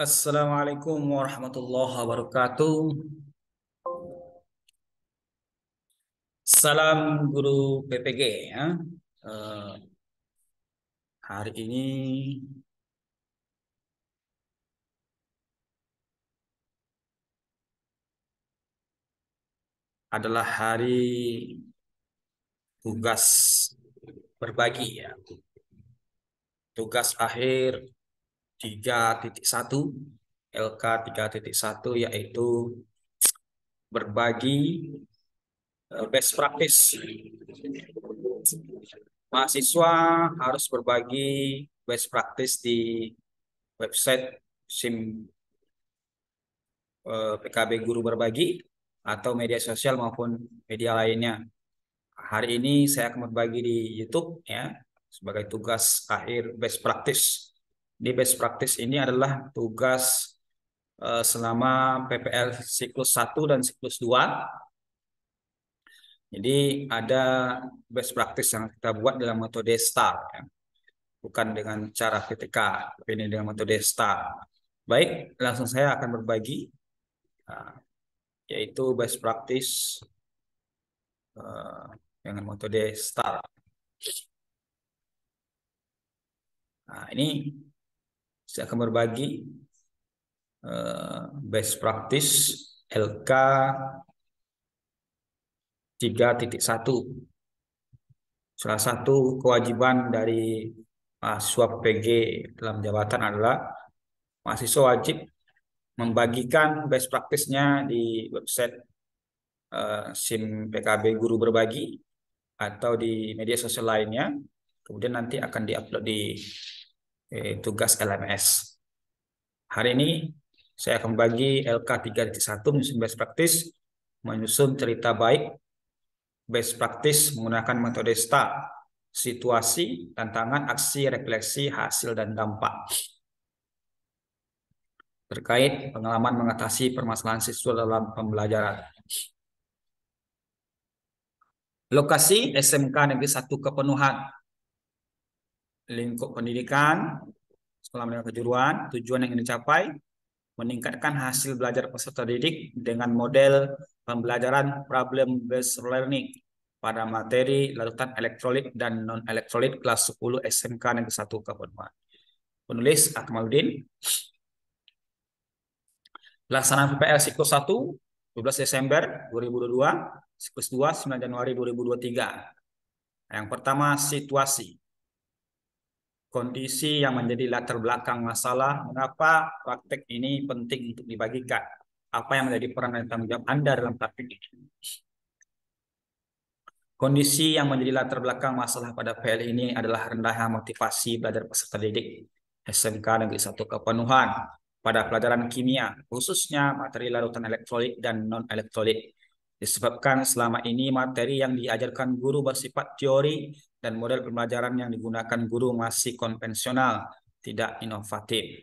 Assalamualaikum warahmatullahi wabarakatuh. Salam guru PPG ya. Eh, Hari ini adalah hari tugas berbagi ya. Tugas akhir 3.1 LK 3.1 yaitu berbagi best practice. Mahasiswa harus berbagi best practice di website SIM PKB Guru Berbagi atau media sosial maupun media lainnya. Hari ini saya akan berbagi di YouTube ya sebagai tugas akhir best practice. Di best practice ini adalah tugas selama PPL siklus 1 dan siklus 2. Jadi ada best practice yang kita buat dalam metode STAR ya. Bukan dengan cara PTK, tapi ini dengan metode STAR. Baik, langsung saya akan berbagi yaitu best practice dengan metode STAR. Nah, ini saya akan berbagi best practice LK 3.1. Salah satu kewajiban dari mahasiswa PG dalam jabatan adalah mahasiswa wajib membagikan best practice-nya di website SIM PKB Guru Berbagi atau di media sosial lainnya. Kemudian nanti akan diupload di tugas LMS. Hari ini saya akan bagi LK 3.1 menyusun best practice, menyusun cerita baik, best practice menggunakan metode STAR, situasi, tantangan, aksi, refleksi, hasil, dan dampak. Terkait pengalaman mengatasi permasalahan siswa dalam pembelajaran. Lokasi SMK Negeri 1 Kepenuhan. Lingkup pendidikan, sekolah menengah kejuruan, tujuan yang ingin dicapai, meningkatkan hasil belajar peserta didik dengan model pembelajaran problem-based learning pada materi larutan elektrolit dan non-elektrolit kelas 10 SMK Negeri 1 Kepenuhan. Penulis Akmaluddin. Pelaksanaan PPL siklus 1, 12 Desember 2022, siklus 2, 9 Januari 2023. Yang pertama, situasi. Kondisi yang menjadi latar belakang masalah, mengapa praktek ini penting untuk dibagikan. Apa yang menjadi peran dan tanggung jawab Anda dalam praktek ini. Kondisi yang menjadi latar belakang masalah pada PL ini adalah rendahnya motivasi belajar peserta didik SMK Negeri 1 Kepenuhan pada pelajaran kimia, khususnya materi larutan elektrolit dan non-elektrolit. Disebabkan selama ini materi yang diajarkan guru bersifat teori dan model pembelajaran yang digunakan guru masih konvensional, tidak inovatif.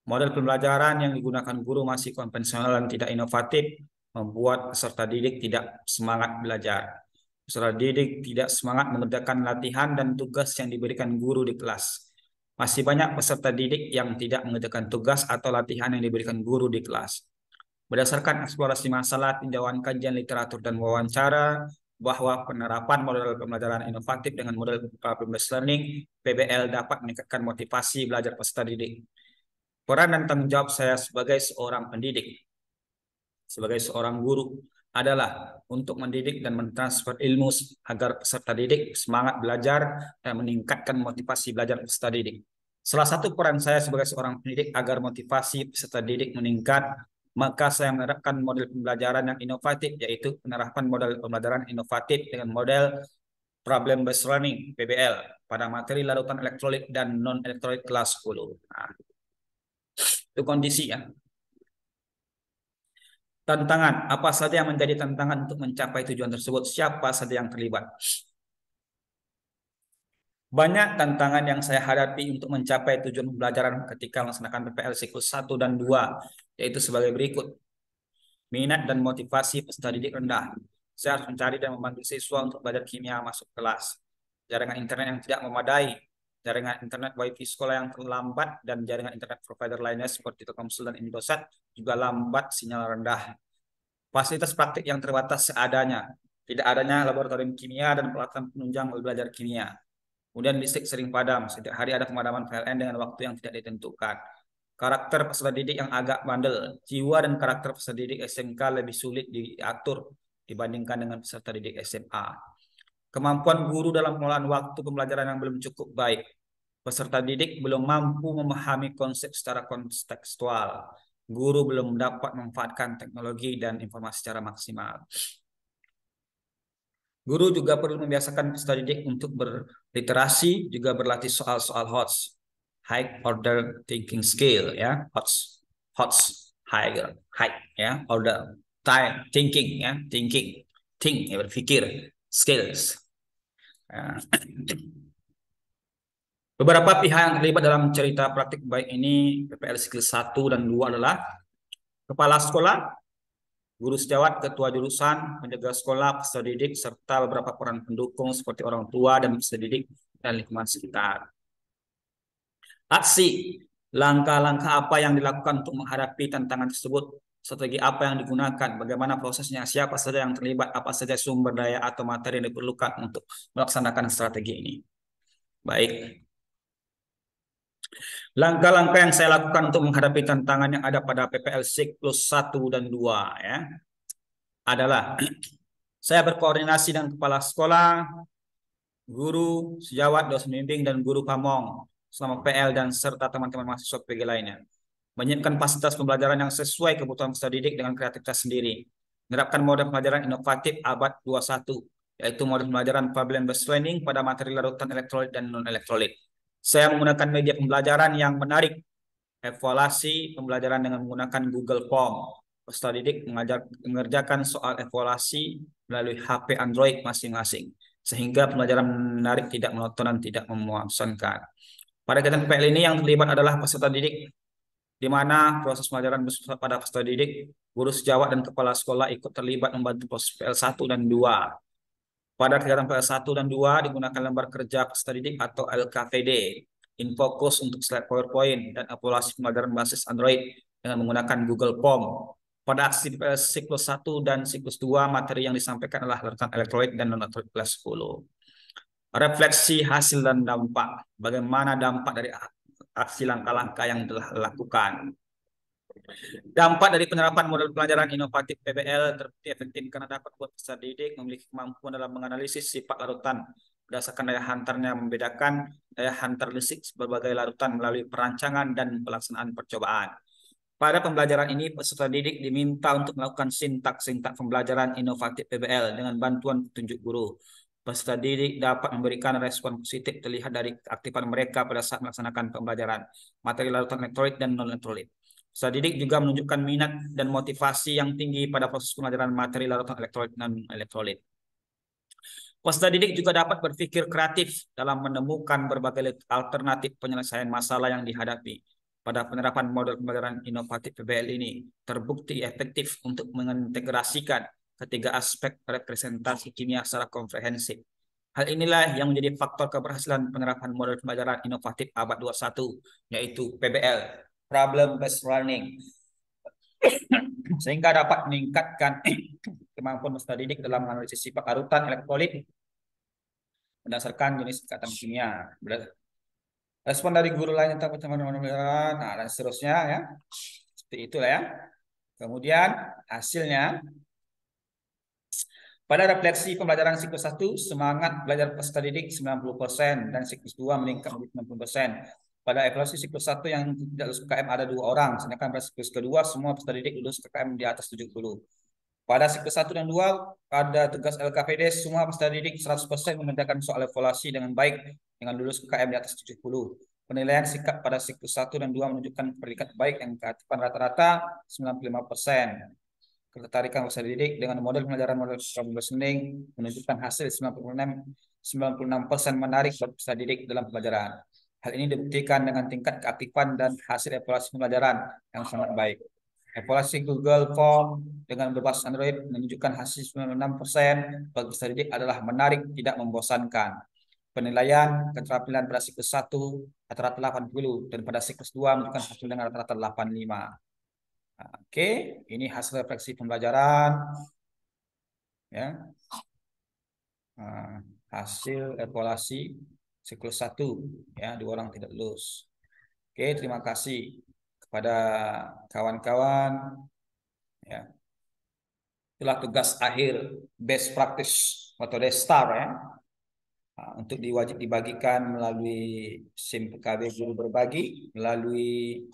Model pembelajaran yang digunakan guru masih konvensional dan tidak inovatif membuat peserta didik tidak semangat belajar. Peserta didik tidak semangat mengerjakan latihan dan tugas yang diberikan guru di kelas. Masih banyak peserta didik yang tidak mengerjakan tugas atau latihan yang diberikan guru di kelas. Berdasarkan eksplorasi masalah, tinjauan kajian literatur dan wawancara, bahwa penerapan model pembelajaran inovatif dengan model problem-based learning (PBL) dapat meningkatkan motivasi belajar peserta didik. Peran dan tanggung jawab saya sebagai seorang pendidik, sebagai seorang guru, adalah untuk mendidik dan mentransfer ilmu agar peserta didik semangat belajar dan meningkatkan motivasi belajar peserta didik. Salah satu peran saya sebagai seorang pendidik agar motivasi peserta didik meningkat, maka saya menerapkan model pembelajaran yang inovatif, yaitu penerapan model pembelajaran inovatif dengan model problem based learning (PBL) pada materi larutan elektrolit dan non-elektrolit kelas 10. Nah, itu kondisi ya. Tantangan, apa saja yang menjadi tantangan untuk mencapai tujuan tersebut? Siapa saja yang terlibat? Banyak tantangan yang saya hadapi untuk mencapai tujuan pembelajaran ketika melaksanakan PPL siklus 1 dan 2, yaitu sebagai berikut. Minat dan motivasi peserta didik rendah. Saya harus mencari dan membantu siswa untuk belajar kimia masuk kelas. Jaringan internet yang tidak memadai. jaringan internet WiFi sekolah yang terlambat, dan jaringan internet provider lainnya seperti Telkomsel dan Indosat juga lambat, sinyal rendah. Fasilitas praktik yang terbatas seadanya, tidak adanya laboratorium kimia dan peralatan penunjang belajar kimia. Kemudian listrik sering padam, setiap hari ada pemadaman PLN dengan waktu yang tidak ditentukan. Karakter peserta didik yang agak bandel, jiwa dan karakter peserta didik SMK lebih sulit diatur dibandingkan dengan peserta didik SMA. Kemampuan guru dalam pengelolaan waktu pembelajaran yang belum cukup baik. Peserta didik belum mampu memahami konsep secara kontekstual. Guru belum dapat memanfaatkan teknologi dan informasi secara maksimal. Guru juga perlu membiasakan peserta didik untuk berliterasi, juga berlatih soal-soal HOTS, High Order Thinking Skill, ya, HOTS, HOTS, high, ya, order, time, thinking, ya, think, ya, berpikir, skills. Ya. Beberapa pihak yang terlibat dalam cerita praktik baik ini PPL Skill 1 dan 2 adalah kepala sekolah, guru sejawat, ketua jurusan, penjaga sekolah, peserta didik, serta beberapa peran pendukung seperti orang tua dan peserta didik dan lingkungan sekitar. Aksi, langkah-langkah apa yang dilakukan untuk menghadapi tantangan tersebut, strategi apa yang digunakan, bagaimana prosesnya, siapa saja yang terlibat, apa saja sumber daya atau materi yang diperlukan untuk melaksanakan strategi ini. Baik. Langkah-langkah yang saya lakukan untuk menghadapi tantangan yang ada pada PPL siklus 1 dan 2 ya, adalah saya berkoordinasi dengan kepala sekolah, guru, sejawat, dosen bimbing, dan guru pamong selama PL dan serta teman-teman mahasiswa PG lainnya. Menyiapkan fasilitas pembelajaran yang sesuai kebutuhan peserta didik dengan kreativitas sendiri. Menerapkan model pembelajaran inovatif abad 21, yaitu model pembelajaran problem-based learning pada materi larutan elektrolit dan non-elektrolit. Saya menggunakan media pembelajaran yang menarik, evaluasi pembelajaran dengan menggunakan Google Form. Peserta didik mengerjakan soal evaluasi melalui HP Android masing-masing, sehingga pembelajaran menarik, tidak monoton, dan tidak membosankan. Pada kegiatan PPL ini yang terlibat adalah peserta didik, di mana proses pembelajaran pada peserta didik, guru sejawat, dan kepala sekolah ikut terlibat membantu proses PL 1 dan 2. Pada kegiatan PL 1 dan 2 digunakan lembar kerja peserta didik atau LKPD, InFocus untuk slide PowerPoint, dan evaluasi pembelajaran berbasis Android dengan menggunakan Google Form. Pada aksi siklus 1 dan siklus 2, materi yang disampaikan adalah larutan elektrolit dan non-elektrolit kelas 10. Refleksi hasil dan dampak. Bagaimana dampak dari aksi langkah-langkah yang telah dilakukan. Dampak dari penerapan model pelajaran inovatif PBL terbukti efektif karena dapat membuat peserta didik memiliki kemampuan dalam menganalisis sifat larutan berdasarkan daya hantarnya, membedakan daya hantar listrik berbagai larutan melalui perancangan dan pelaksanaan percobaan. Pada pembelajaran ini, peserta didik diminta untuk melakukan sintak-sintak pembelajaran inovatif PBL dengan bantuan petunjuk guru. Peserta didik dapat memberikan respon positif terlihat dari keaktifan mereka pada saat melaksanakan pembelajaran materi larutan elektrolit dan non-elektrolit. Peserta didik juga menunjukkan minat dan motivasi yang tinggi pada proses pembelajaran materi larutan elektrolit dan non-elektrolit. Peserta didik juga dapat berpikir kreatif dalam menemukan berbagai alternatif penyelesaian masalah yang dihadapi. Pada penerapan model pembelajaran inovatif PBL ini terbukti efektif untuk mengintegrasikan ketiga aspek representasi kimia secara komprehensif. Hal inilah yang menjadi faktor keberhasilan penerapan model pembelajaran inovatif abad 21, yaitu PBL, Problem Based Learning, sehingga dapat meningkatkan kemampuan peserta didik dalam menganalisis sifat larutan elektrolit berdasarkan jenis ikatan kimia. Respon dari guru lain tentang teman-teman, nah, dan seterusnya ya. Seperti itulah ya. Kemudian hasilnya, pada refleksi pembelajaran siklus 1, semangat belajar peserta didik 90% dan siklus 2 meningkat menjadi 90%. Pada evaluasi siklus 1 yang tidak lulus KKM ada 2 orang, sedangkan pada siklus kedua semua peserta didik lulus KKM di atas 70. Pada siklus 1 dan 2, pada tugas LKPD, semua peserta didik 100% mengerjakan soal evaluasi dengan baik dengan lulus KKM di atas 70. Penilaian sikap pada siklus 1 dan 2 menunjukkan predikat baik yang keaktifan rata-rata 95%. Ketertarikan peserta didik dengan model pembelajaran model problem-based learning menunjukkan hasil 96% menarik bagi peserta didik dalam pembelajaran. Hal ini dibuktikan dengan tingkat keaktifan dan hasil evaluasi pembelajaran yang sangat baik. Evaluasi Google Form dengan berbasis Android menunjukkan hasil 96% bagi peserta didik adalah menarik, tidak membosankan. penilaian keterampilan pada siklus 1 rata-rata 80 dan pada siklus 2 menunjukkan hasil dengan rata-rata 85. Nah, oke, ini hasil refleksi pembelajaran ya. Nah, hasil evaluasi siklus 1 ya, 2 orang tidak lulus. Oke, terima kasih kepada kawan-kawan ya. Itulah tugas akhir best practice metode STAR ya. Nah, untuk diwajib dibagikan melalui SIM PKB Guru Berbagi, melalui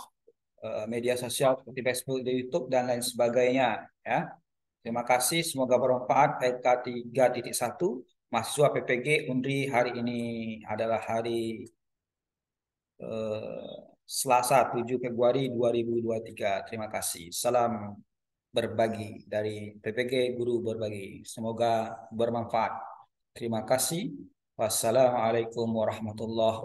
media sosial seperti Facebook dan YouTube dan lain sebagainya ya. Terima kasih, semoga bermanfaat. LK 3.1 mahasiswa PPG Undri, hari ini adalah hari eh, Selasa 7 Februari 2023. Terima kasih. Salam berbagi dari PPG Guru Berbagi. Semoga bermanfaat. Terima kasih. Wassalamualaikum warahmatullahi wabarakatuh.